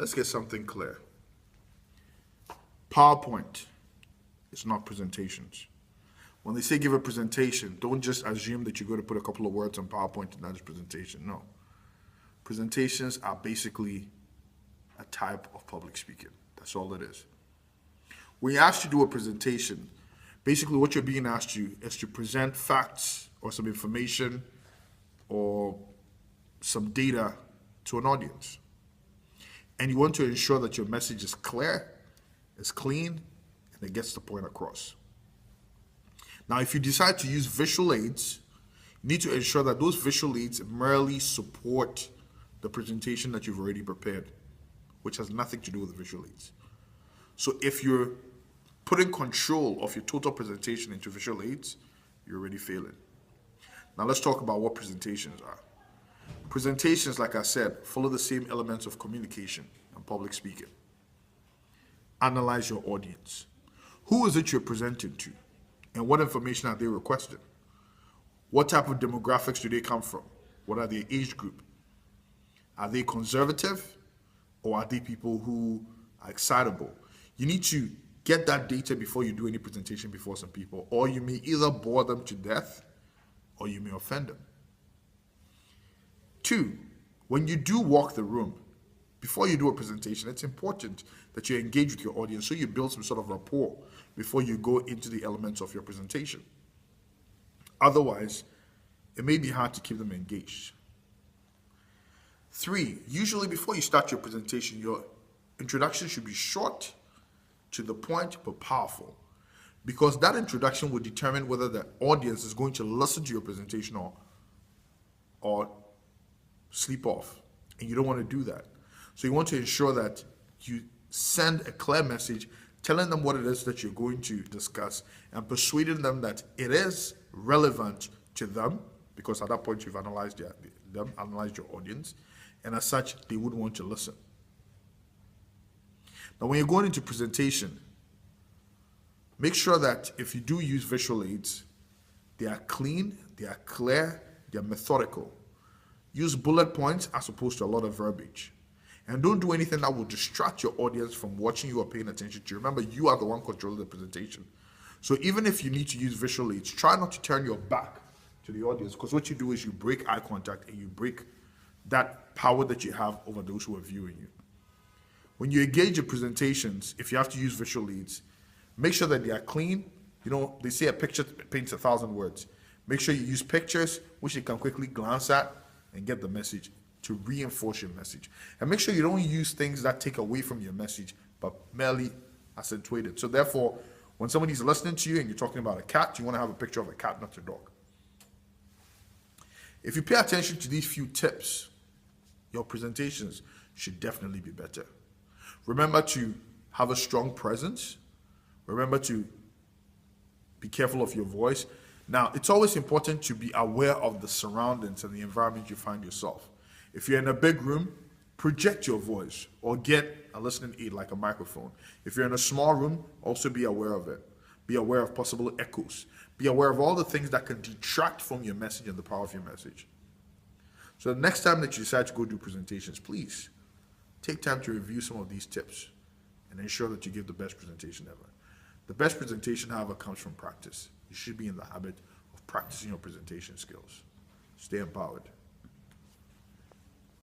let's get something clear. PowerPoint is not presentations. When they say give a presentation, don't just assume that you're going to put a couple of words on PowerPoint and that is presentation. No. Presentations are basically a type of public speaking. That's all it is. When you're asked to do a presentation, basically what you're being asked to is to present facts or some information or some data to an audience. And you want to ensure that your message is clear, is clean, and it gets the point across. Now, if you decide to use visual aids, you need to ensure that those visual aids merely support the presentation that you've already prepared, which has nothing to do with the visual aids. So if you're putting control of your total presentation into visual aids, you're already failing. Now let's talk about what presentations are. Presentations, like I said, follow the same elements of communication and public speaking. Analyze your audience. Who is it you're presenting to? And what information are they requesting? What type of demographics do they come from? What are their age group? Are they conservative or are they people who are excitable? You need to get that data before you do any presentation before some people, or you may either bore them to death or you may offend them. 2, when you do walk the room, before you do a presentation, it's important that you engage with your audience so you build some sort of rapport before you go into the elements of your presentation. Otherwise, it may be hard to keep them engaged. 3, usually before you start your presentation, your introduction should be short, to the point, but powerful. Because that introduction will determine whether the audience is going to listen to your presentation or sleep off. And you don't want to do that. So you want to ensure that you send a clear message telling them what it is that you're going to discuss and persuading them that it is relevant to them, because at that point you've analyzed analyzed your audience, and as such, they would want to listen. Now, when you're going into presentation, make sure that if you do use visual aids, they are clean, they are clear, they are methodical. Use bullet points as opposed to a lot of verbiage. And don't do anything that will distract your audience from watching you or paying attention to you. Remember, you are the one controlling the presentation. So even if you need to use visual aids, try not to turn your back to the audience, because what you do is you break eye contact and you break that power that you have over those who are viewing you. When you engage in presentations, if you have to use visual aids, make sure that they are clean. You know, they say a picture paints 1,000 words. Make sure you use pictures which you can quickly glance at and get the message to reinforce your message. And make sure you don't use things that take away from your message, but merely accentuate it. So therefore, when somebody's listening to you and you're talking about a cat, you want to have a picture of a cat, not a dog. If you pay attention to these few tips, your presentations should definitely be better. Remember to have a strong presence. Remember to be careful of your voice. Now, it's always important to be aware of the surroundings and the environment you find yourself. If you're in a big room, project your voice or get a listening aid like a microphone. If you're in a small room, also be aware of it. Be aware of possible echoes. Be aware of all the things that can detract from your message and the power of your message. So the next time that you decide to go do presentations, please take time to review some of these tips and ensure that you give the best presentation ever. The best presentation, however, comes from practice. You should be in the habit of practicing your presentation skills. Stay empowered.